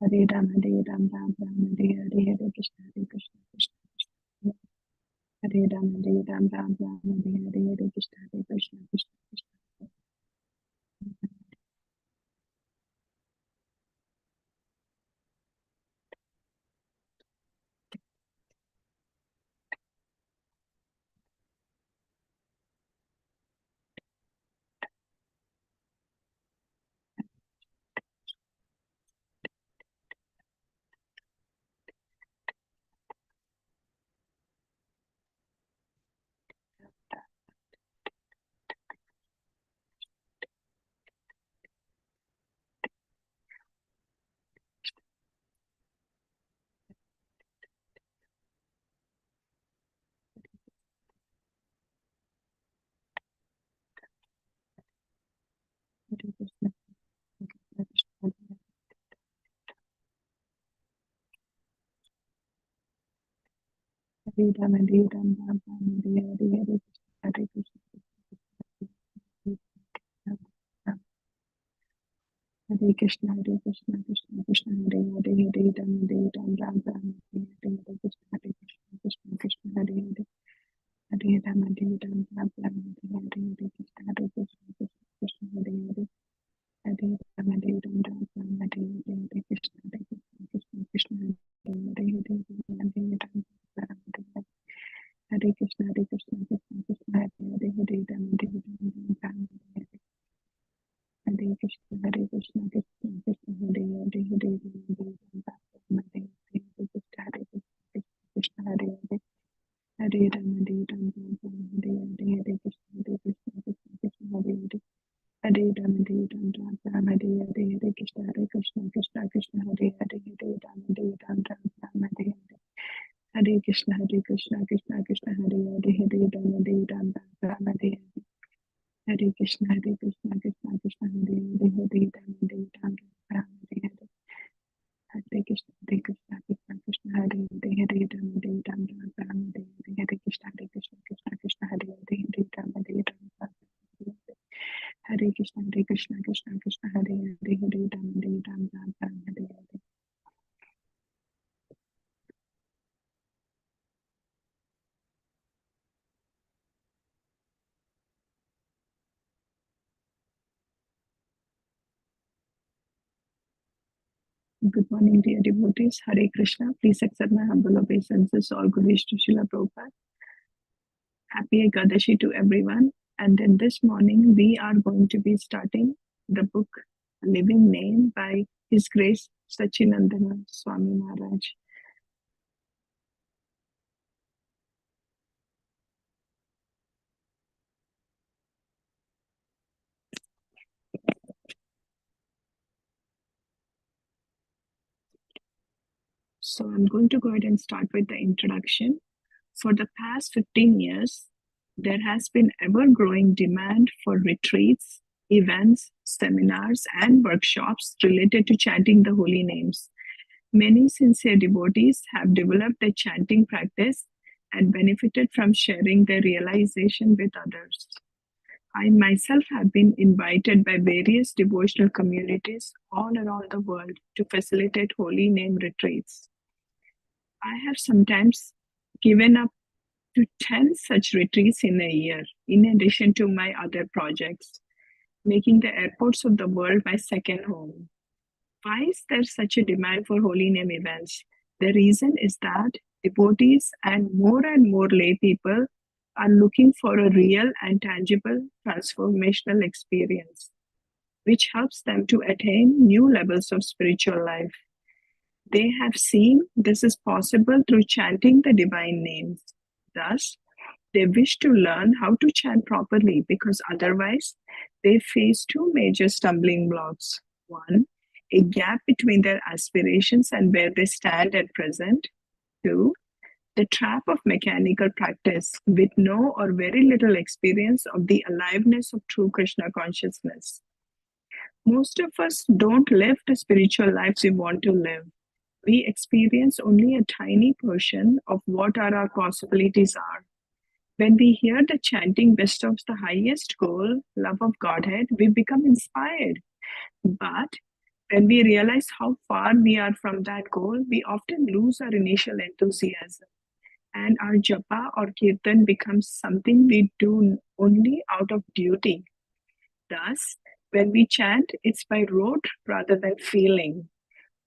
Hare Ram, Hare Ram, Ram Ram, Hare Hare, Hare Krishna, Hare Krishna, Krishna Krishna, Hare Ram, Hare Ram, Ram Ram, Hare Hare, Hare Krishna, Hare Krishna, Krishna Krishna. Hare Krishna, Krishna Krishna, Hare Ram, Hare Ram, Ram Ram, Hare Hare, Hare Krishna, Hare Krishna, Hare Krishna, Krishna Krishna, Hare Hare, Hare Ram, Ram Ram, Hare Hare, Hare Krishna, Krishna Krishna, Hare Hare, Hare Ram, Hare Ram, Ram Ram, Hare Hare, Hare Krishna, Krishna Krishna, Hare Hare. Hare Ram, Hare Ram, Ram Ram, Hare Hare, Hare Krishna, Krishna Krishna, Hare Hare, Hare Ram, Ram Ram, Hare Krishna, Krishna Krishna, Hare Hare, Hare Ram, Ram Ram, Hare Krishna, Krishna Krishna, Hare Hare, Hare Ram, Ram Ram, Hare Krishna, Hare Hare, Hare Ram, Hare Ram, Ram Ram, Hare Hare, Hare Krishna, Krishna Krishna, Hare Hare. Hare Ram, Hare Ram, Ram Ram, Hare Hare, Hare Krishna, Krishna Krishna, Hare Hare, Hare Ram, Ram Ram, Hare Hare, Hare Krishna, Krishna Krishna, Hare Hare, Hare Ram, Ram Ram, Hare Hare, Hare Krishna, Krishna Krishna, Hare Hare, Hare Ram, Ram Hare Hare, Hare Krishna, Krishna Krishna, Hare Hare, Hare Ram, Ram Hare Hare, Hare Krishna, Krishna Hare Hare, Hare Ram, Ram Hare Hare. Hare Krishna, Krishna Krishna, Hare Hare, Hare Ram, Ram Hare Hare. Good morning, dear devotees. Hare Krishna. Please accept my humble obeisances. All good wish to Srila Prabhupada. Happy Ekadashi to everyone. And in this morning, we are going to be starting the book Living Name by His Grace Sachinandana Swami Maharaj. So I'm going to go ahead and start with the introduction. For the past 15 years, there has been ever-growing demand for retreats, events, seminars, and workshops related to chanting the holy names. Many sincere devotees have developed a chanting practice and benefited from sharing their realization with others. I myself have been invited by various devotional communities all around the world to facilitate holy name retreats. I have sometimes given up to 10 such retreats in a year, in addition to my other projects, making the airports of the world my second home. Why is there such a demand for holy name events? The reason is that devotees and more lay people are looking for a real and tangible transformational experience, which helps them to attain new levels of spiritual life. They have seen this is possible through chanting the divine names. Thus, they wish to learn how to chant properly because otherwise they face two major stumbling blocks. One, a gap between their aspirations and where they stand at present. Two, the trap of mechanical practice with no or very little experience of the aliveness of true Krishna consciousness. Most of us don't live the spiritual lives we want to live. We experience only a tiny portion of what our possibilities are. When we hear the chanting bestows the highest goal, love of Godhead, we become inspired. But when we realize how far we are from that goal, we often lose our initial enthusiasm. And our japa or kirtan becomes something we do only out of duty. Thus, when we chant, it's by rote rather than feeling.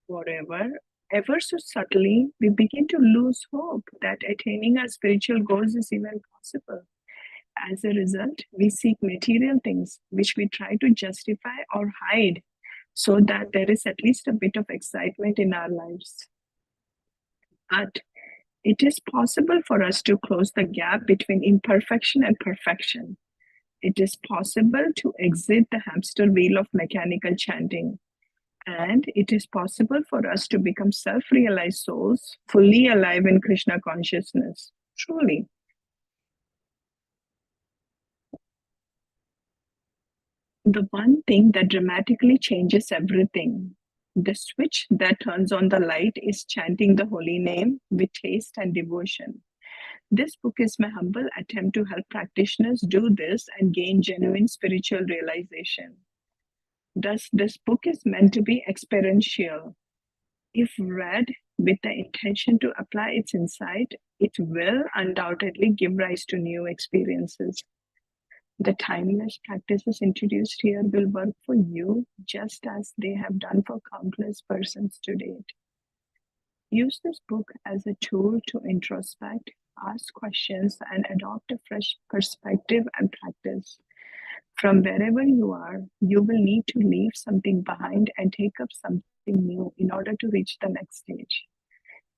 Moreover, ever so subtly, we begin to lose hope that attaining our spiritual goals is even possible. As a result, we seek material things which we try to justify or hide so that there is at least a bit of excitement in our lives. But it is possible for us to close the gap between imperfection and perfection. It is possible to exit the hamster wheel of mechanical chanting. And it is possible for us to become self realized souls, fully alive in Krishna consciousness. Truly. The one thing that dramatically changes everything, the switch that turns on the light, is chanting the holy name with taste and devotion. This book is my humble attempt to help practitioners do this and gain genuine spiritual realization. Thus, this book is meant to be experiential. If read with the intention to apply its insight, it will undoubtedly give rise to new experiences. The timeless practices introduced here will work for you just as they have done for countless persons to date. Use this book as a tool to introspect, ask questions, and adopt a fresh perspective and practice. From wherever you are, you will need to leave something behind and take up something new in order to reach the next stage.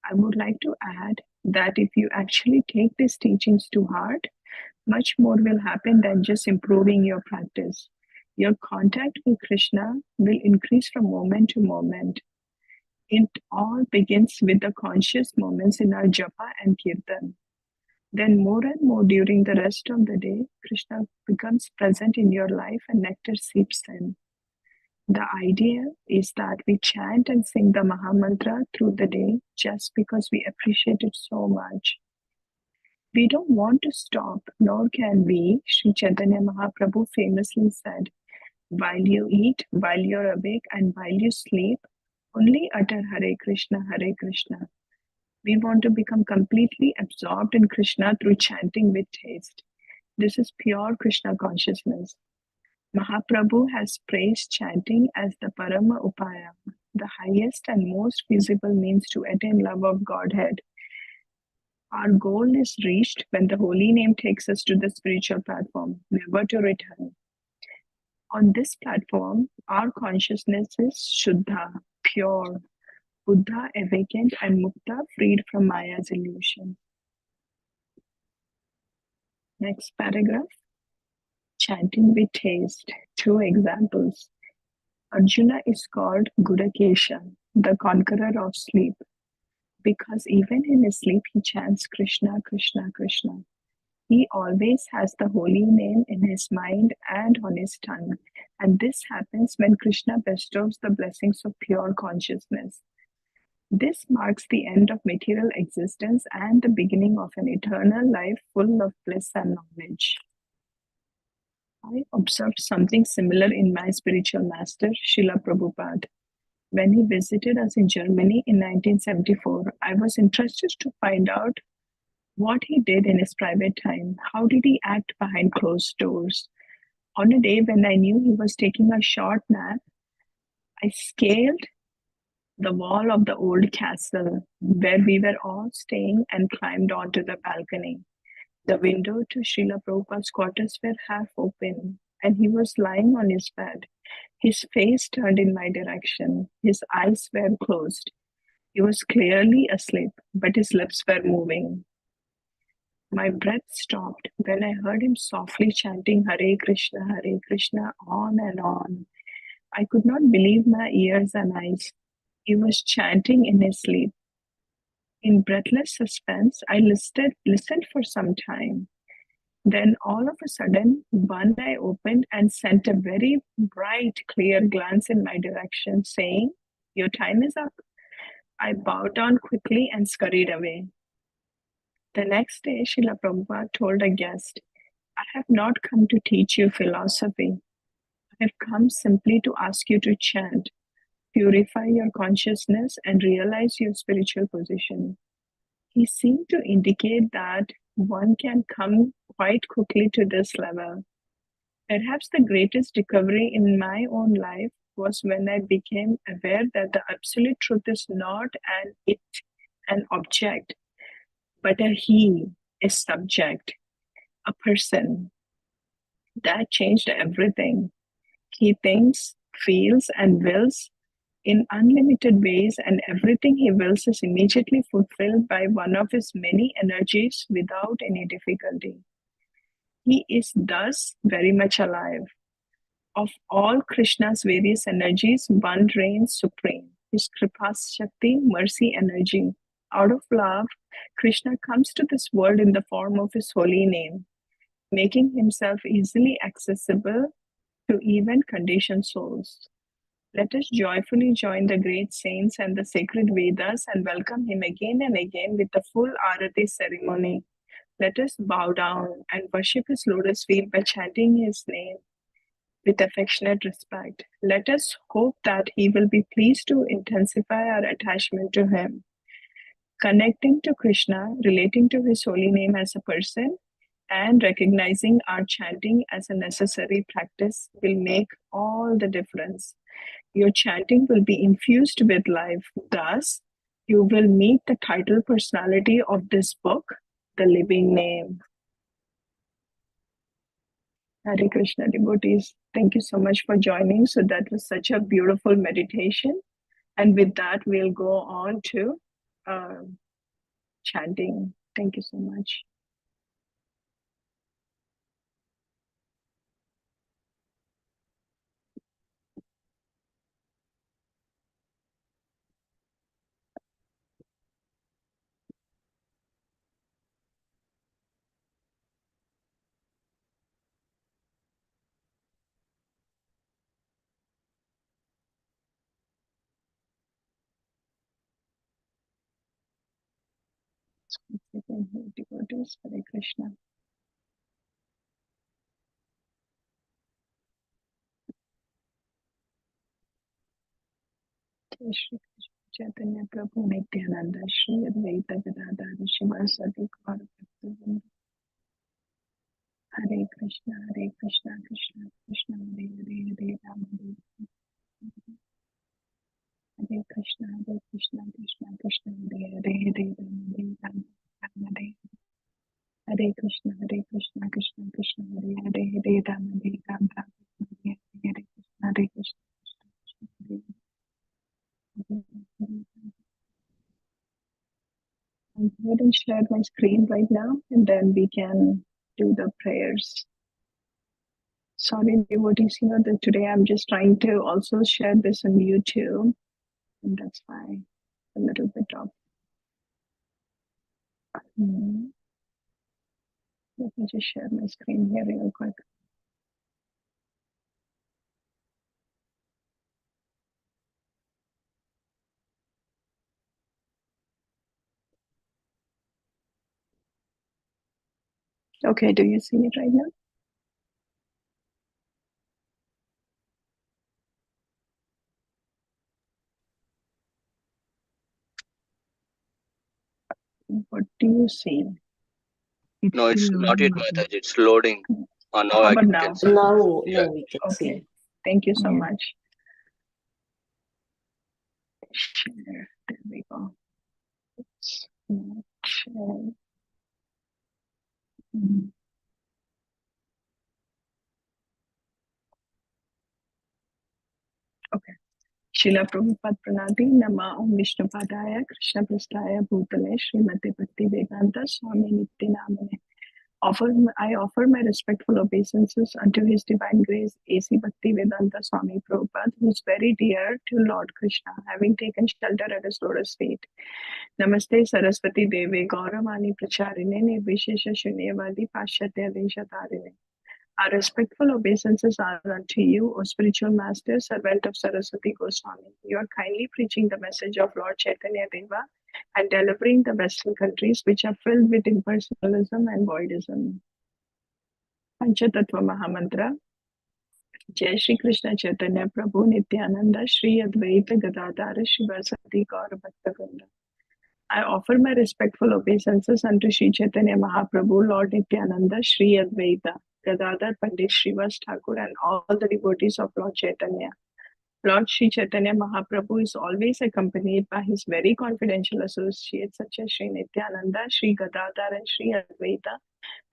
I would like to add that if you actually take these teachings to heart, much more will happen than just improving your practice. Your contact with Krishna will increase from moment to moment. It all begins with the conscious moments in our japa and kirtan. Then, more and more during the rest of the day, Krishna becomes present in your life and nectar seeps in. The idea is that we chant and sing the Mahamantra through the day just because we appreciate it so much. We don't want to stop, nor can we. Sri Chaitanya Mahaprabhu famously said, while you eat, while you're awake, and while you sleep, only utter Hare Krishna, Hare Krishna. We want to become completely absorbed in Krishna through chanting with taste. This is pure Krishna consciousness. Mahaprabhu has praised chanting as the Parama Upaya, the highest and most feasible means to attain love of Godhead. Our goal is reached when the holy name takes us to the spiritual platform, never to return. On this platform, our consciousness is Shuddha, pure, Buddha, awakened, and Mukta, freed from Maya's illusion. Next paragraph. Chanting with taste. 2 examples. Arjuna is called Gudakesha, the conqueror of sleep, because even in his sleep he chants Krishna, Krishna, Krishna. He always has the holy name in his mind and on his tongue, and this happens when Krishna bestows the blessings of pure consciousness. This marks the end of material existence and the beginning of an eternal life full of bliss and knowledge. I observed something similar in my spiritual master, Srila Prabhupada. When he visited us in Germany in 1974, I was interested to find out what he did in his private time. How did he act behind closed doors? On a day when I knew he was taking a short nap, I scaled the wall of the old castle where we were all staying and climbed onto the balcony. The window to Srila Prabhupada's quarters were half open, and he was lying on his bed, his face turned in my direction. His eyes were closed. He was clearly asleep, but his lips were moving. My breath stopped when I heard him softly chanting Hare Krishna, on and on. I could not believe my ears and eyes. He was chanting in his sleep. In breathless suspense, I listened for some time. Then all of a sudden, one eye opened and sent a very bright, clear glance in my direction, saying, "Your time is up." I bowed down quickly and scurried away. The next day, Srila Prabhupada told a guest, I have not come to teach you philosophy. I have come simply to ask you to chant, purify your consciousness, and realize your spiritual position. He seemed to indicate that one can come quite quickly to this level. Perhaps the greatest discovery in my own life was when I became aware that the absolute truth is not an it, an object, but a he, a subject, a person. That changed everything. He thinks, feels, and wills in unlimited ways, and everything he wills is immediately fulfilled by one of his many energies without any difficulty. He is thus very much alive. Of all Krishna's various energies, one reigns supreme. His Kripa Shakti, mercy energy. Out of love, Krishna comes to this world in the form of his holy name, making himself easily accessible to even conditioned souls. Let us joyfully join the great saints and the sacred Vedas and welcome him again and again with the full Arati ceremony. Let us bow down and worship his lotus feet by chanting his name with affectionate respect. Let us hope that he will be pleased to intensify our attachment to him. Connecting to Krishna, relating to his holy name as a person, and recognizing our chanting as a necessary practice will make all the difference. Your chanting will be infused with life. Thus, you will meet the title personality of this book, the living name. Hare Krishna devotees, thank you so much for joining. So that was such a beautiful meditation. And with that, we'll go on to chanting. Thank you so much. Devotees, Hare Krishna. Jai Shri Krishna Chaitanya Prabhu Nityananda Shri Advaita Gadadhar Shivasati Gaura Bhaktivinoda. Hare Krishna, Krishna Krishna, Hare Hare, Hare Rama, Hare Krishna, Krishna Krishna, Hare Hare, Hare Rama, Hare Hare Krishna, Krishna Krishna, Hare Hare, Hare Rama, Hare Hare Krishna, Krishna Hare Hare. I'll go ahead and share my screen right now, and then we can do the prayers. Sorry, devotees, that today I'm just trying to also share this on YouTube, and that's why a little bit of. Let me just share my screen here real quick. Okay, do you see it right now? What do you see? No, it's not yet, Mataji. It's loading. Now How I about can now? see. Now, Yeah. we can Okay, see. thank you so much. Share. There we go. Share. Okay. Srila Prabhupada Pranati Nama Om Vishnu Padaya Krishna Prasthaya Bhutale Srimati Bhakti Vedanta Swami Nityanamane. I offer my respectful obeisances unto His Divine Grace A.C. Bhakti Vedanta Swami Prabhupada, who is very dear to Lord Krishna, having taken shelter at His lotus feet. Namaste Saraswati Deve Gauravani Pracharine Nirvishesha Shunyavadi Pashatya Deshatarine. Our respectful obeisances are unto you, O spiritual master, servant of Saraswati Goswami. You are kindly preaching the message of Lord Chaitanya Deva and delivering the Western countries which are filled with impersonalism and voidism. Panchatattva Mahamantra. Jai Shri Krishna Chaitanya Prabhu Nityananda Shri Advaita Gadadhara Shivasati Gaura Bhakta. I offer my respectful obeisances unto Sri Chaitanya Mahaprabhu, Lord Nityananda, Sri Advaita, Gadadhar Pandit Srivas Thakur, and all the devotees of Lord Chaitanya. Lord Sri Chaitanya Mahaprabhu is always accompanied by his very confidential associates such as Sri Nityananda, Sri Gadadhar, and Sri Advaita,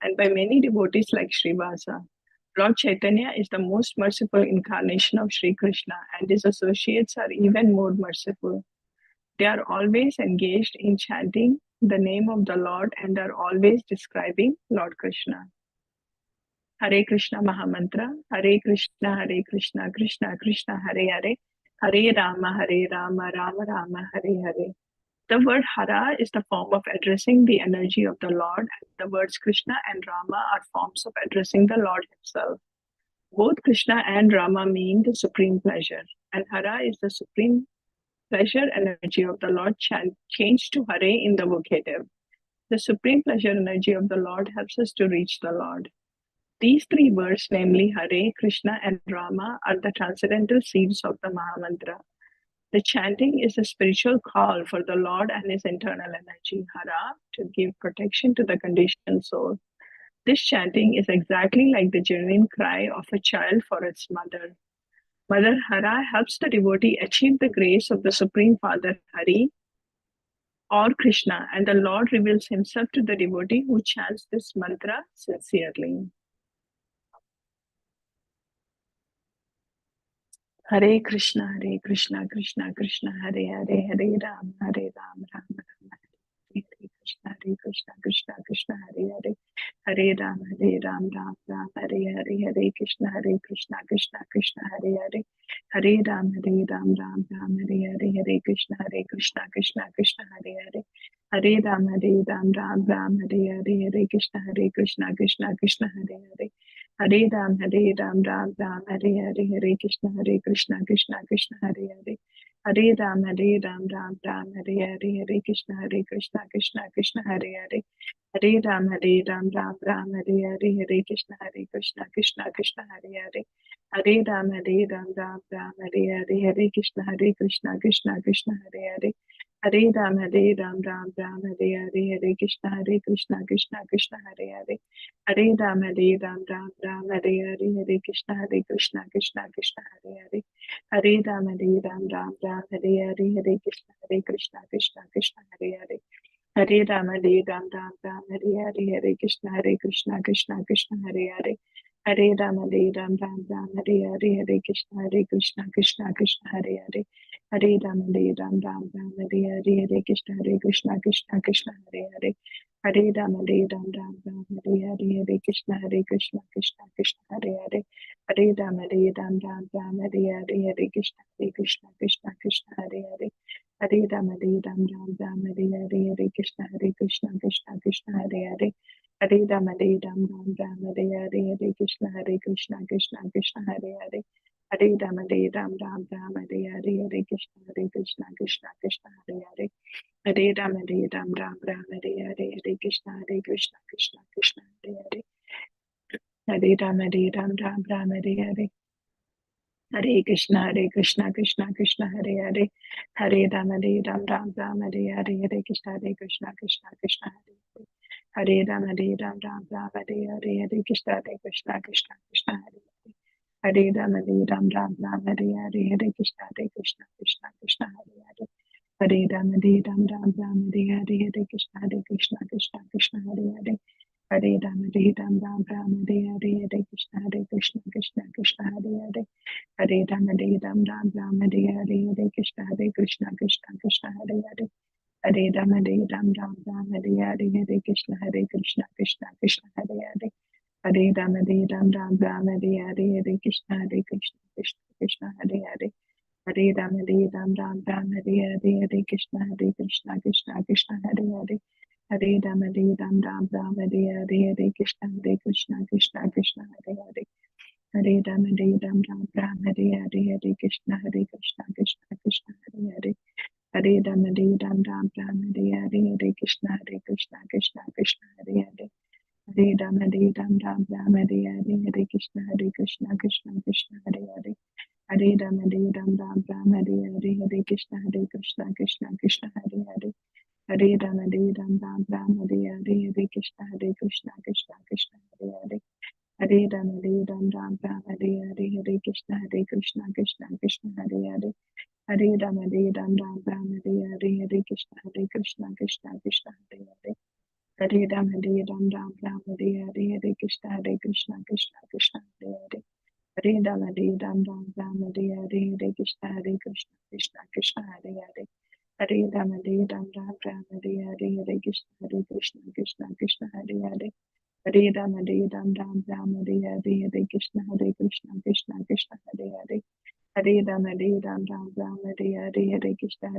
and by many devotees like Srivasa. Lord Chaitanya is the most merciful incarnation of Sri Krishna, and his associates are even more merciful. They are always engaged in chanting the name of the Lord and are always describing Lord Krishna. Hare Krishna Mahamantra. Hare Krishna, Krishna Krishna, Hare Hare. Hare Rama, Rama Rama, Hare Hare. The word Hara is the form of addressing the energy of the Lord, and the words Krishna and Rama are forms of addressing the Lord himself. Both Krishna and Rama mean the supreme pleasure, and Hara is the supreme pleasure energy of the Lord changed to Hare in the vocative. The supreme pleasure energy of the Lord helps us to reach the Lord. These three words, namely Hare, Krishna, and Rama, are the transcendental seeds of the Mahamantra. The chanting is a spiritual call for the Lord and his internal energy, Hara, to give protection to the conditioned soul. This chanting is exactly like the genuine cry of a child for its mother. Mother Hara helps the devotee achieve the grace of the Supreme Father Hari or Krishna, and the Lord reveals himself to the devotee who chants this mantra sincerely. Hare Krishna, Krishna Krishna, Hare Hare, Hare Ram, Ram Ram. Hare Krishna, Krishna Krishna, Hare Hare. Hare Ram, Ram Ram, Hare Hare, Hare Krishna, Krishna Krishna, Hare Hare. Hare Ram, Ram Ram, Hare Hare, Hare Krishna, Krishna Krishna, Hare Hare. Hare Ram, Ram Ram, Hare Hare, Hare Krishna, Krishna Krishna, Hare Hare. Hare Ram, Ram Ram, Hare Hare, Hare Krishna, Krishna Krishna, Hare Hare. Hare Ram, Ram Ram, Hare Hare, Hare Krishna, Krishna Krishna, Hare Hare. Hare Ram, Ram Ram, Hare Hare, Hare Krishna, Krishna Krishna, Hare Hare. Hare Ram, Ram Ram, Hare Hare, Hare Krishna, Krishna Krishna, Hare Hare. Hare Ram, Ram Ram, Hare Hare, Hare Krishna, Krishna Krishna, Hare Hare. Hare Ram, Ram Ram, Hare Hare, Hare Krishna, Krishna Krishna, Hare Hare. Hare Ram, Ram Ram, Hare Hare, Hare Krishna, Krishna Hare Hare. Hare Ram, Ram Ram, Hare Hare, Hare Krishna, Krishna Hare Hare. Hare Ram, Ram Ram, Hare Hare, Hare Krishna, Krishna Hare Hare. Hare Ram, Ram Ram, Hare Hare, Hare Krishna, Krishna Hare Hare. Hare Ram, Ram Ram, Hare Hare, Hare Krishna, Krishna Hare Hare. Hare Ram, Ram Ram, Hare Hare, Hare Krishna, Krishna Hare Hare. Hare Ram, Ram Ram, Hare Hare, Hare Krishna, Krishna Hare Hare. Hare Ram, Ram Ram, Hare Hare, Hare Krishna, Krishna Hare Hare. Hare Ram, Ram Ram, Hare Hare, Hare Krishna, Krishna Hare Hare. Hare Ram, Ram Ram, Hare Hare, Hare Krishna, Krishna Hare Hare. Hare Ram, Ram Ram, Hare Hare. Hare Krishna, Krishna Krishna, Hare Hare. Hare Ram, Ram Ram, Hare Hare, Hare Krishna, Krishna Krishna, Hare Hare. Hare Ram, Ram Ram, Hare Hare, Hare Krishna, Krishna Hare Hare. Hare Ram, Ram Ram, Hare Hare, Hare Krishna, Krishna Hare Hare. Hare Ram, Ram Ram, Hare Hare, Hare Krishna, Krishna Hare Hare. Hare Ram, Ram Ram, Hare Hare, Hare Krishna, Krishna Hare Hare. Hare Ram, Ram Ram, Hare Hare, Hare Krishna, Krishna Hare Hare. Hare Ram, Ram Ram, Hare Hare, Hare Krishna, Krishna Hare Hare. Hare Ram, Ram Ram, Hare Hare, Hare Krishna, Krishna Hare Hare. Hare Ram, Ram Ram, Hare Hare, Hare Krishna, Krishna Hare Hare. Hare Ram, Ram Ram, Hare Hare, Hare Krishna, Krishna Hare Hare. Hare Ram, Ram Ram, Hare Hare, Hare Krishna, Krishna Hare Hare. Hare Hare Rama Hare Ram Ram Ram Hare Hare Hare Krishna Krishna Krishna Hare Hare Hare Rama Hare Ram Ram Ram Hare Hare Hare Krishna Krishna Krishna Hare Hare Hare Rama Hare Ram Ram Ram Hare Hare Hare Krishna Krishna Krishna Hare Hare Hare Rama Hare Ram Ram Ram Hare Hare Hare Krishna Krishna Hare Hare Hare Rama Hare Ram Ram Ram Hare Hare Hare Krishna Krishna Hare Hare Hare Rama Hare Ram Ram Ram Hare Hare Hare Krishna Krishna Hare Hare Hare Rama Hare Ram Ram Ram Hare Hare Hare Krishna Krishna Hare Hare Hare Rama Hare Ram Ram Ram Hare Hare Hare Krishna Krishna Hare Hare Hare Rama Hare Ram Ram Ram Hare Hare Hare Krishna Krishna Hare Hare Hare Rama Hare Ram Ram Ram Hare Hare Hare Krishna Krishna Hare Hare Hare Rama Hare Ram Ram Ram Hare Hare Hare Krishna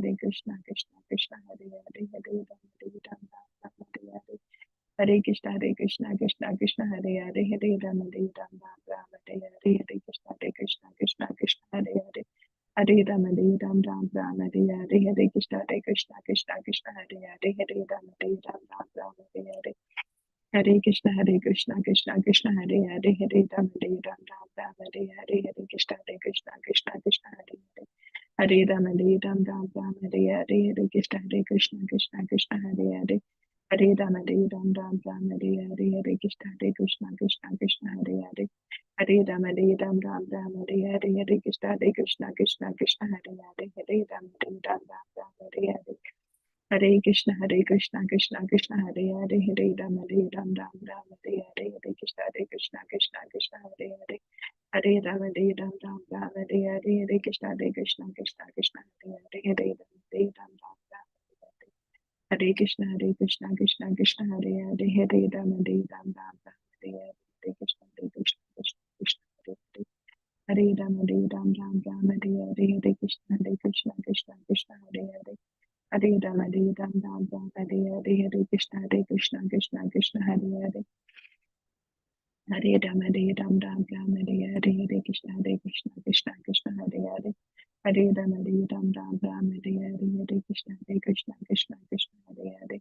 Krishna Hare Hare Hare Rama Hare Ram Ram Ram Hare Hare Hare Krishna Hare Hare Hare Rama Hare Ram Ram Ram Hare Hare Hare Krishna Hare Hare Hare Rama Hare Ram Ram Ram Hare Hare Hare Krishna Hare Hare Hare Rama Hare Ram Ram Ram Hare Hare Hare Krishna Krishna Hare Hare Hare Rama Hare Ram Ram Ram Hare Hare Hare Krishna Krishna Hare Hare Hare Rama Hare Ram Ram Ram Hare Hare Hare Krishna Krishna Hare Hare Hare Rama Hare Ram Ram Ram Hare Hare Hare Krishna Krishna Hare Hare Hare Rama Hare Ram Ram Ram Hare Hare Hare Krishna Krishna Hare Hare Hare Rama Hare Ram Ram Ram Hare Hare Hare Krishna Krishna Hare Hare Hare Rama Hare Ram Ram Ram Hare Hare Hare Krishna Krishna Hare Hare Hare Rama Hare Ram Ram Ram Hare Hare Hare Krishna Krishna Hare Hare Hare Rama Hare Ram Ram Ram Hare Krishna Krishna Hare Hare Hare Rama Hare Ram Ram Ram Hare Hare Hare Krishna Hare Hare Hare Rama Hare Ram Ram Ram Hare Hare Hare Krishna Krishna Hare Hare Hare Rama Hare Ram Ram Ram Hare Hare Hare Krishna Krishna Hare Hare Hare Rama Hare Ram Ram Ram Hare Hare Hare Krishna Krishna Hare Hare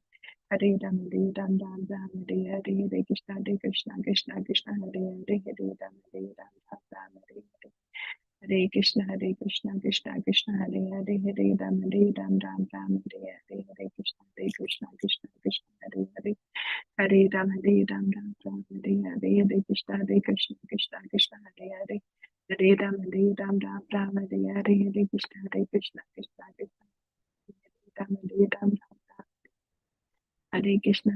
Hare Rama Hare Ram Ram Ram Hare Hare Hare Krishna Krishna Hare Hare Hare Rama Hare Ram Ram Ram Hare Hare Hare Krishna Krishna Hare Hare Hare Rama Hare Ram Ram Ram Hare Hare Hare Krishna Krishna Hare Hare Hare Rama Hare Ram Ram Ram Hare Hare Hare Krishna Hare Hare Hare Ram Hare Ram Ram Ram Hare Hare Hare Krishna Krishna Hare Hare Hare Ram Hare Ram Ram Ram Hare Hare Hare Krishna Krishna Hare Ram Hare Ram Ram Hare Krishna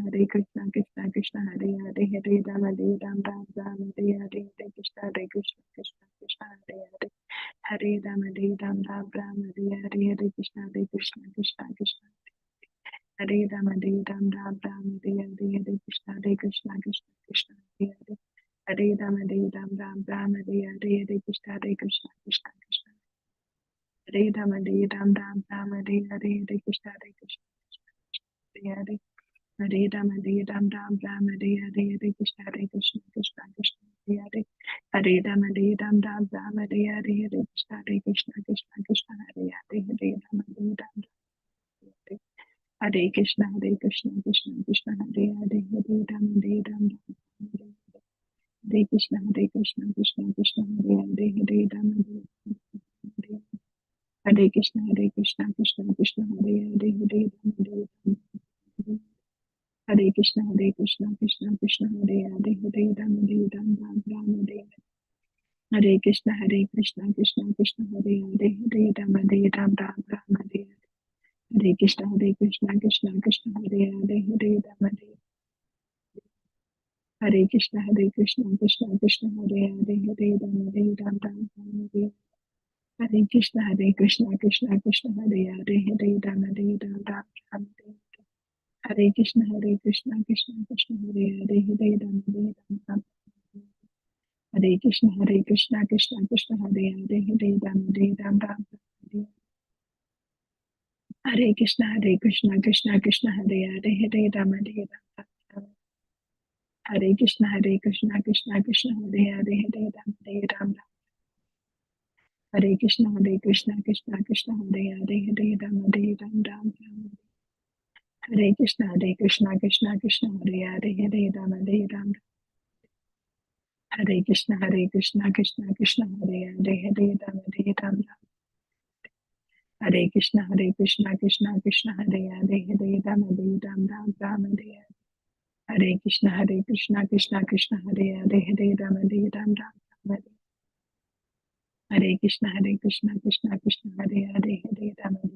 Krishna Hare Hare Hare Ram Hare Ram Ram Ram Hare Hare Hare Krishna Krishna Hare Hare Hare Ram Hare Ram Ram Ram Hare Hare Hare Krishna Krishna Hare Rama Hare Ram Ram Ram Hare Hare Hare Krishna Krishna Hare Hare Hare Rama Hare Ram Ram Ram Hare Hare Hare Krishna Krishna Hare Rama Hare Ram Ram Ram Hare Hare Hare Krishna Hare Hare Hare Rama Hare Ram Ram Ram Hare Hare Hare Krishna Krishna Hare Hare Hare Rama Hare Ram Ram Ram Hare Hare Hare Krishna Hare Hare Hare Rama Hare Ram Hare Krishna Krishna Hare Hare Hare Ram Hare Krishna Hare Hare Hare Ram Hare Krishna Krishna Hare Hare Hare Ram Hare Krishna Krishna Hare Hare Hare Ram Hare Krishna Krishna Hare Hare Hare Ram Hare Hare Krishna Krishna Hare Hare Hare Ram Hare Krishna Krishna Hare Hare Hare Ram Hare Krishna Krishna Hare Hare Hare Ram Hare Krishna Krishna Hare Hare Hare Ram Hare Krishna Krishna Hare Hare Hare Ram Hare Krishna Krishna Hare Hare Hare Ram Hare Krishna Krishna Hare Hare Hare Ram Hare Krishna Krishna Krishna Hare Hare Hare Ram Ram Ram Ram. Hare Krishna Krishna Krishna Hare Hare Hare Ram Ram. Hare Krishna Krishna Krishna Hare Hare Hare Ram Ram. Hare Krishna Krishna Krishna Hare Hare Hare Ram Ram Ram. Hare Krishna Krishna Krishna Hare Hare Hare Ram Ram Ram. Hare Krishna Krishna Krishna Hare Hare Hare Ram Ram.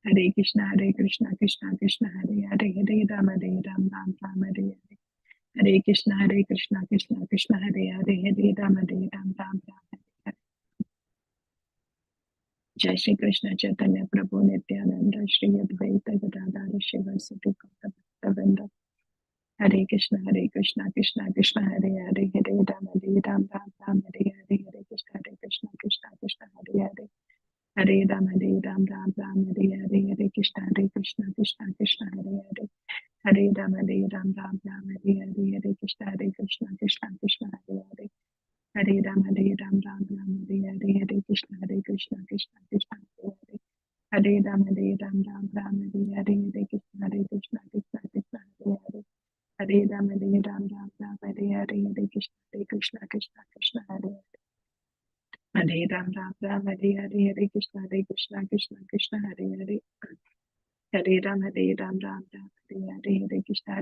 Hare Krishna Krishna Krishna Hare Hare Hare Ram Ram Ram. Hare Krishna Krishna Krishna Hare Hare Hare Ram Ram Ram. Jai Shri Krishna Chaitanya Prabhu Nityananda Shri Advaita Gadadhara Shivasati Gautama. Hare Krishna Krishna Krishna Hare Hare Hare Ram Ram Ram. Hare Hare Krishna Krishna Hare Hare Hare Ram Ram Ram. Hare Hare Krishna Krishna Hare Hare Hare Ram Ram Ram. Hare Hare Krishna Krishna Hare Hare Hare Ram Ram Ram. Hare Hare Krishna Krishna Hare Hare Hare Ram Ram Ram. Hare Hare Krishna Krishna Hare Hare Hare Ram Ram Ram. Hare Hare Krishna Krishna Hare Hare Hare Ram Ram. Hare Hare Krishna Krishna Hare Hare Hare Ram Ram Ram. Hare Hare Krishna Krishna Hare Hare Hare Ram Ram Ram. Hare Hare Krishna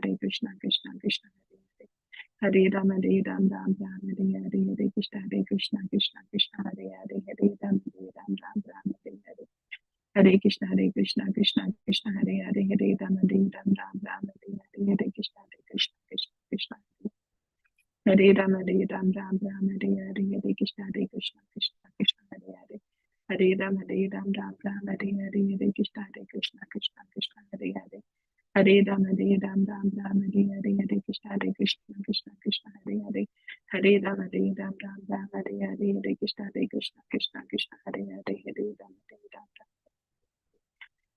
Krishna Hare Hare Hare Ram Ram Ram. Hare Hare Hare Krishna Krishna Hare Hare Hare Ram Ram Ram. Hare Hare Krishna Krishna Hare Ram Ram Ram. Hare Hare Krishna Krishna Hare Hare Hare Ram Ram Ram. Hare Hare Krishna Krishna Hare Hare Hare Ram Ram Ram. Hare Hare Krishna Krishna Hare Hare Hare Ram Ram Ram. Hare Hare Krishna Krishna Hare Hare Hare Ram Ram.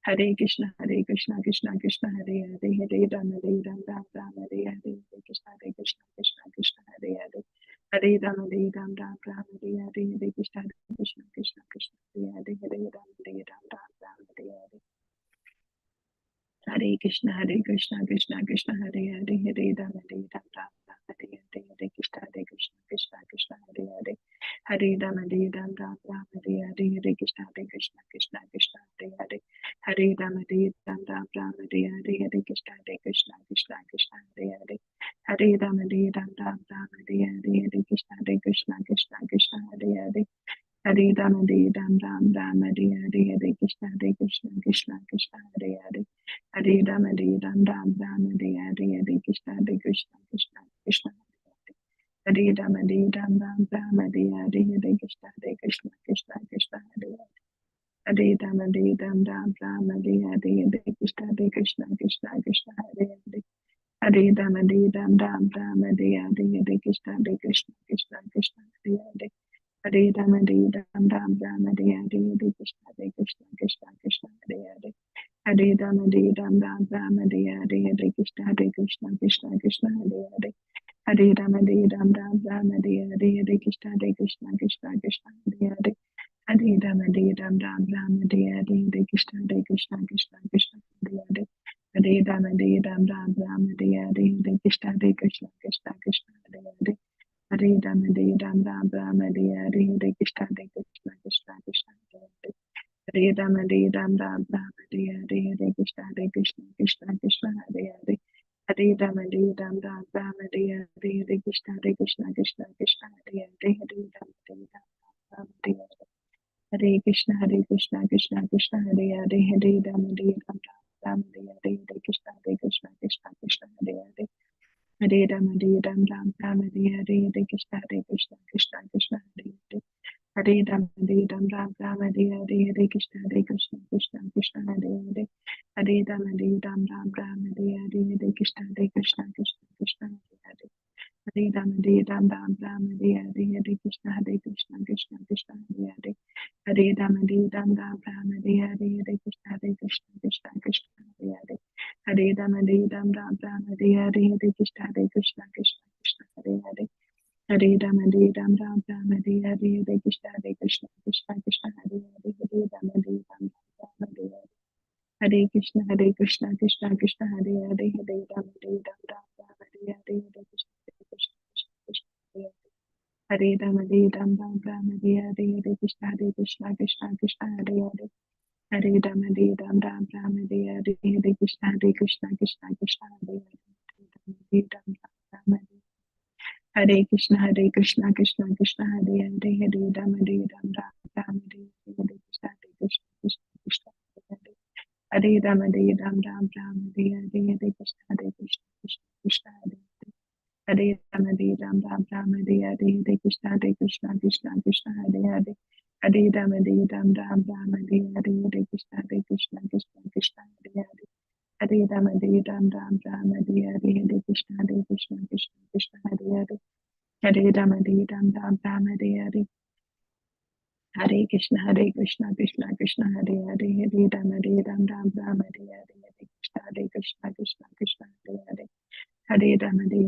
Hare Krishna Krishna Hare Hare Hare Ram Ram Ram. Hare Hare Krishna Krishna Hare Hare Hare Ram Ram Ram. Hare Hare Krishna Krishna Hare Hare Hare Ram Ram Ram. Hare Hare Hare Krishna Krishna Hare Hare Hare Ram Ram Ram. Hare Hare Krishna Krishna Hare Hare Hare Ram Ram Ram. Hare Hare Krishna Krishna Hare Hare Hare Ram Ram Ram. Hare Hare Krishna Krishna Hare Hare Hare Ram Ram Ram. Hare Hare Krishna Krishna Hare Hare Hare Ram Ram Ram. Hare Hare Krishna Krishna Hare Hare Hare Ram Ram Ram. Hare Hare Krishna Krishna Hare Ram Ram Ram. Hare Hare Krishna Krishna Hare Hare Hare Ram Ram Ram. Hare Hare Krishna Krishna Hare Hare Hare Ram Ram Ram. Hare Hare Krishna Krishna Hare Hare Hare Ram Ram Ram. Hare Hare Krishna Krishna Hare Hare Hare Ram Ram Ram. Hare Hare Krishna Krishna Hare Hare Hare Ram Ram Ram. Hare Hare Krishna Krishna Hare Hare Hare Ram Ram Ram. Hare Hare Krishna Krishna Hare Hare Hare Ram Ram Ram. Hare Hare Krishna Krishna Hare Hare Hare Ram Ram Ram. Hare Hare Krishna Krishna Hare Hare Hare Ram Ram Ram. Hare Hare Krishna Krishna Hare Hare Hare Ram Ram Ram. Hare Hare Krishna Krishna Hare Hare Hare Ram Ram. Hare Krishna Krishna Hare Hare Hare Ram Ram. Hare Hare Krishna Krishna Hare Hare Hare Ram Ram Ram. Hare Hare Krishna Krishna Hare Hare Hare Ram Ram Ram. Hare Hare Krishna Krishna Hare Hare Hare Ram Ram Ram. Hare Hare Krishna Krishna Hare Hare Hare Ram Ram Ram. Hare Hare Krishna Krishna Hare Hare Hare Ram Ram Ram. Hare Hare Krishna Krishna Hare Hare Hare Ram Ram Ram. Hare Hare Krishna Krishna Hare Hare Hare Ram Ram Ram Hare Hare Hare Krishna Krishna Krishna Hare Hare Hare Ram Ram Hare Hare Hare Krishna Krishna Krishna Hare Hare Hare Ram Ram Hare Hare Hare Krishna Krishna Hare Ram Ram Hare Hare Hare Krishna Krishna Hare Hare Hare Ram Ram Hare Hare Hare Krishna Krishna Hare Hare Ram Ram Hare Krishna Krishna Krishna Hare Hare Hare Ram Ram Hare Hare Krishna Krishna Hare Ram Ram Hare Hare Hare Krishna Krishna Hare Ram Ram Hare Hare Hare Krishna Krishna Hare Hare Hare Ram Ram Hare Hare Hare Krishna Krishna Hare Hare Hare Ram Ram Hare Hare Hare Krishna Krishna Hare Hare Hare Ram Ram Hare Hare Hare Krishna Krishna Krishna Hare Hare Hare Ram Ram Hare Hare Hare Krishna Krishna Hare Hare Hare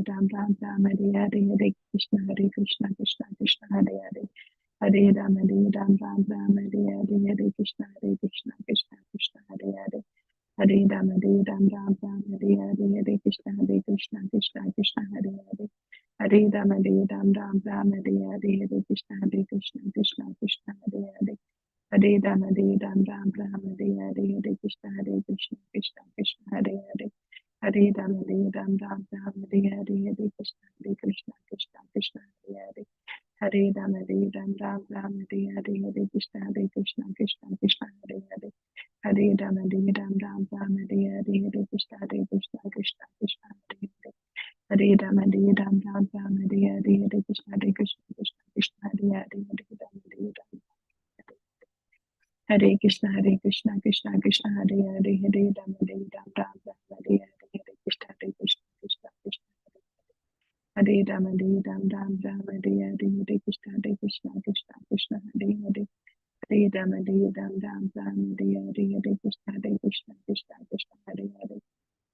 Ram Ram Hare Hare Hare Krishna Krishna Hare Hare Hare Ram Ram Hare Hare Hare Krishna Krishna Hare Hare Hare Ram Ram Hare Hare Hare Krishna Krishna Hare Hare Hare Ram Ram Hare Hare Hare Krishna Krishna Hare Hare Hare Ram Ram Hare Hare Hare Krishna Krishna Hare Hare Hare Ram Ram Hare Hare Hare Krishna Hare Hare Hare Ram Ram Hare Hare Hare Krishna Krishna Hare Hare Hare Ram Ram Hare Hare Hare Krishna Krishna Hare Hare Hare Ram Ram Hare Hare Hare Krishna Krishna Hare Hare Hare Krishna Krishna Krishna Hare Hare Hare Ram Ram Hare Hare Hare Krishna Krishna Hare Ram Ram Hare Hare Hare Krishna Krishna Hare Hare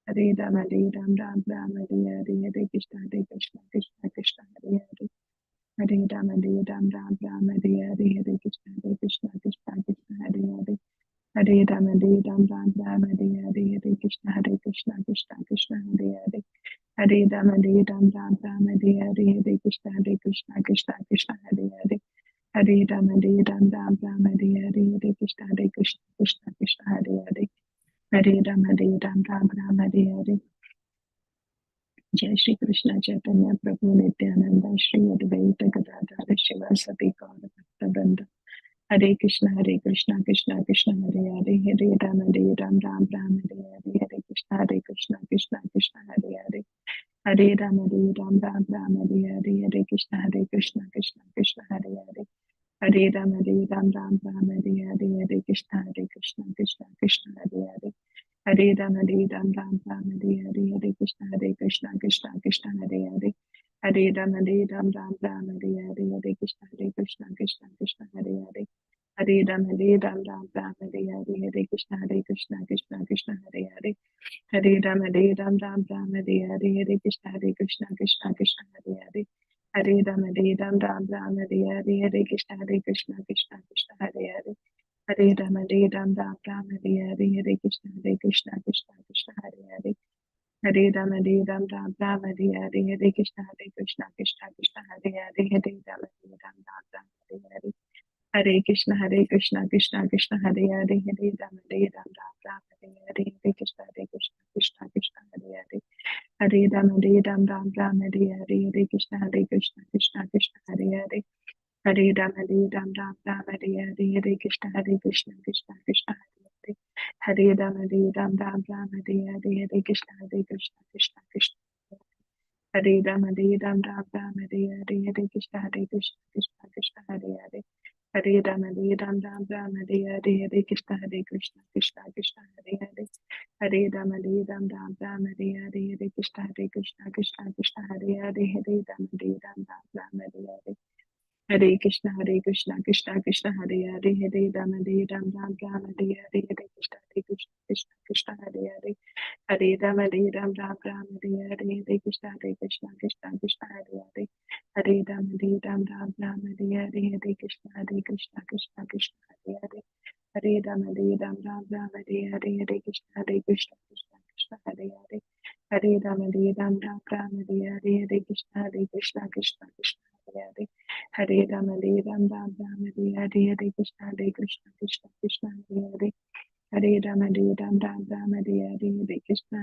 Hare Ram Ram Hare Hare Hare Krishna Krishna Hare Hare Hare Ram Ram Hare Hare Hare Krishna Krishna Hare Hare Hare Ram Ram Hare Hare Hare Krishna Krishna Hare Hare Hare Ram Ram Hare Hare Hare Krishna Krishna Hare Hare Hare Ram Ram Hare Hare Hare Krishna Krishna Hare Hare Hare Ram Ram Hare Hare Hare Krishna Krishna Hare Hare Hare Ram Hare Hare Jai Shri Krishna Chaitanya Prabhu Nityananda Shri Advaita Gadadhara Shivasati Gaura Bhakta Vrinda Hare Krishna Krishna Krishna Hare Hare Hare Ram Ram Hare Hare Hare Krishna Krishna Hare Hare Hare Ram Ram Hare Hare Hare Krishna Krishna Hare Hare Hare Ram Ram Hare Hare Hare Krishna Hare Hare Hare Ram Ram Hare Hare Hare Krishna Hare Hare Hare Ram Ram Hare Hare Hare Krishna Hare Hare Hare Ram Ram Hare Hare Hare Krishna Hare Hare Hare Ram Ram Hare Hare Hare Krishna Hare Hare Hare Ram Ram Hare Hare Hare Krishna Hare Hare Hare Ram Ram Hare Hare Hare Krishna Hare Hare Hare Ram Ram Hare Hare Hare Krishna Hare Hare Hare Ram Ram Hare Hare Hare Krishna Krishna Hare Hare Hare Ram Ram Hare Hare Hare Krishna Hare Hare Hare Ram Ram Hare Hare Hare Krishna Hare Hare Hare Ram Ram Hare Hare Hare Krishna Krishna Hare Hare Hare Ram Ram Hare Hare Hare Krishna Hare Ram Ram Hare Hare Hare Krishna Hare Hare Hare Ram Ram Hare Hare Hare Krishna Hare Hare Hare Ram Ram Hare Hare Hare Krishna Hare Hare Hare Ram Ram Hare Hare Hare Krishna, Krishna Krishna, Hare Hare, Hare Rama, Ram Ram, Hare Hare, Hare Krishna, Krishna Krishna, Hare Hare, Hare Rama, Ram Ram, Hare Hare, Hare Krishna, Krishna Krishna, Hare Hare, Hare Rama, Ram Ram, Hare Hare, Hare Krishna, Krishna Krishna, Hare Hare, Hare Rama, Ram Ram, Hare Hare, Hare Krishna, Krishna Krishna, Hare Hare, Hare Rama, Ram Ram, Hare Hare, Hare Krishna, Krishna Krishna, Hare Hare, Hare Rama, Ram Ram, Hare Hare, Hare Krishna, Krishna Krishna, Hare Hare, Hare Rama, Ram Ram, Hare Hare, Hare Krishna,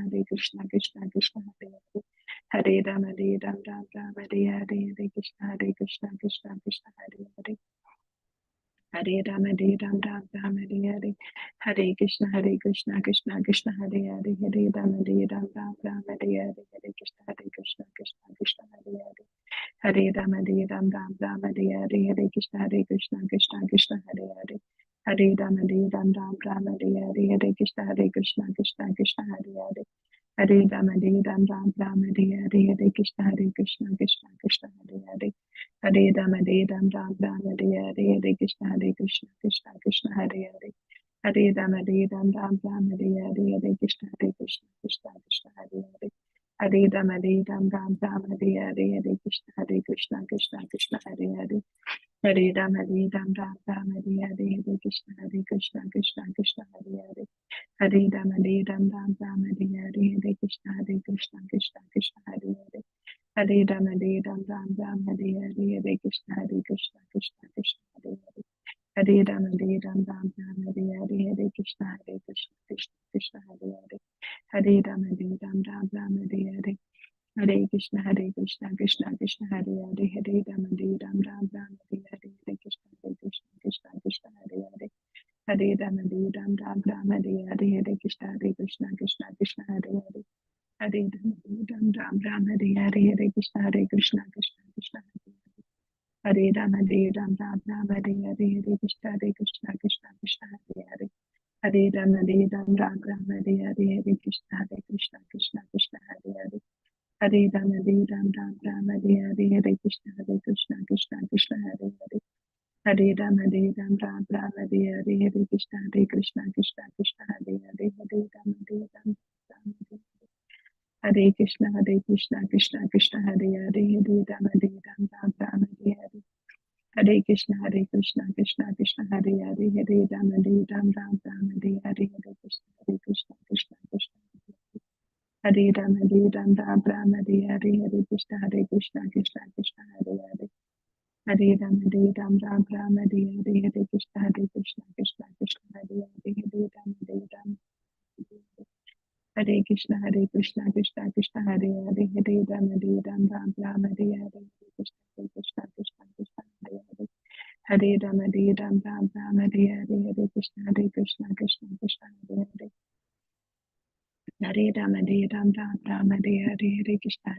Krishna Krishna, Hare Hare, Hare Rama, Ram Ram, Hare Hare, Hare Krishna, Krishna Krishna, Hare Hare, Hare Rama, Ram Ram, Hare Hare, Hare Krishna, Krishna Krishna, Hare Hare, Hare Rama, Ram Ram, Hare Hare, Hare Krishna, Krishna Krishna, Hare Hare, Hare Rama, Ram Hare Hare, Hare Krishna, Krishna Krishna, Hare Hare, Hare Rama, Ram Hare Hare, Hare Krishna, Krishna Krishna, Hare Hare, Hare Rama, Ram Hare Hare, Hare Krishna, Krishna Krishna, Hare Hare, Hare Rama, Ram Hare Hare, Hare Krishna, Krishna Krishna, Hare Hare, Hare Rama, Ram Hare Hare, Hare Krishna, Krishna Krishna, Hare Hare, Hare Rama, Ram Hare Hare, Hare Krishna, Krishna Krishna, Hare Hare, Hare Rama, Ram Hare Hare, Hare Krishna, Krishna Krishna, Hare Hare, Hare Rama, Ram Hare Hare, Hare Krishna, Krishna Krishna, Hare Hare, Hare Rama, Ram Hare Hare, Hare Krishna, Krishna Krishna, Hare Hare, Hare Rama, Ram Hare Hare, Hare Krishna, Krishna Krishna, Hare Hare, Hare Rama, Ram Hare Hare, Hare Krishna, Krishna Krishna, Hare Hare, Hare Rama, Ram Hare Hare, Hare Krishna, Krishna Krishna, Hare Hare, Hare Rama, Ram Hare Hare, Hare Krishna, Krishna Krishna, Hare Hare, Hare Rama, Ram Hare Hare, Hare Krishna, Krishna Krishna, Hare Hare, Hare Rama, Ram Hare Hare, Hare Krishna, Krishna Krishna, Hare Hare, Hare Rama, Ram Hare Hare, Hare Krishna, Krishna Krishna, Hare Hare, Hare Rama, Ram Hare Hare, Hare Krishna, Krishna Krishna, Hare Hare, Hare Rama, Ram Hare Hare, Hare Krishna, Krishna Krishna, Hare Hare, Hare Rama, Ram Hare Hare, Hare Krishna, Krishna Krishna, Hare Hare, Hare Rama, Ram Hare Hare, Hare Krishna, Krishna Krishna, Hare Hare, Hare Rama, Ram Hare Hare, Hare Krishna Krishna Krishna, Hare Rama, Ram Hare Hare, Hare Krishna, Krishna Krishna, Hare Hare, Hare Rama, Ram Hare Hare, Hare Krishna, Krishna Krishna, Hare Hare, Hare Rama, Hare Krishna, Krishna Krishna, Hare Hare, Hare Rama, Ram Hare Hare, Hare Krishna, Krishna Hare Hare, Hare Rama, Ram Hare Hare, Hare Krishna, Krishna Krishna, Hare Hare, Hare Rama, Ram Hare Hare, Hare Krishna, Krishna Krishna, Hare Hare, Hare Rama, Ram Hare Hare, Hare Krishna, Krishna Krishna, Hare Hare, Hare Rama, Ram Hare Hare, Hare Krishna,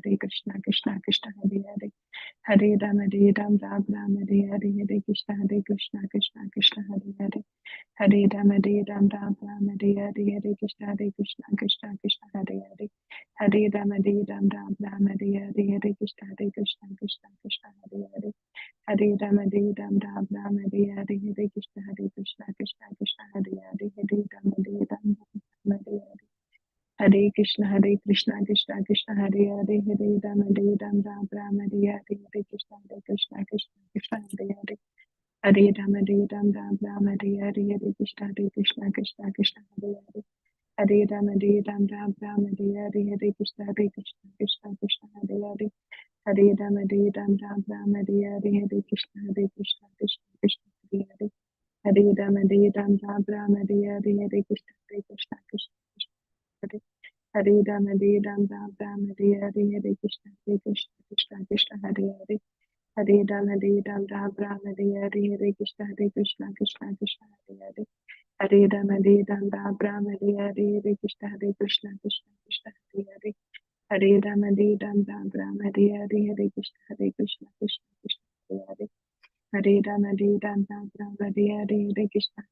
Krishna Krishna, Hare Hare, Hare Rama, Ram Hare Hare, Hare Krishna, Krishna Krishna, Hare Hare, Hare Rama, Ram Hare Hare, Hare Krishna, Krishna Krishna, Hare Hare, Hare Rama, Ram Hare Hare, Hare Krishna, Krishna Krishna, Hare Hare, Hare Rama, Ram Hare Hare, Hare Krishna, Krishna Krishna, Hare Hare, Hare Rama, Ram Hare Hare, Hare Krishna, Krishna Krishna, Hare Hare, Hare Rama, Ram Hare Hare, Hare Krishna, Krishna Krishna, Hare Hare, Hare Rama, Ram Hare Hare, Hare Krishna, Krishna Krishna, Hare Hare, Hare Rama, Ram Hare Hare, Hare Krishna, Krishna Krishna, Hare Rama, Ram Hare Hare, Hare Krishna, Krishna Krishna, Hare Hare, Hare Rama, Ram Hare Hare, Hare Krishna, Krishna Krishna, Hare Hare, Hare Rama, Ram Hare Hare, Hare Krishna, Krishna Krishna, Hare Hare, Hare Rama, Ram Hare Hare, Hare Krishna, Krishna Krishna, Hare Hare, Hare Rama, Ram Hare Hare, Hare Krishna,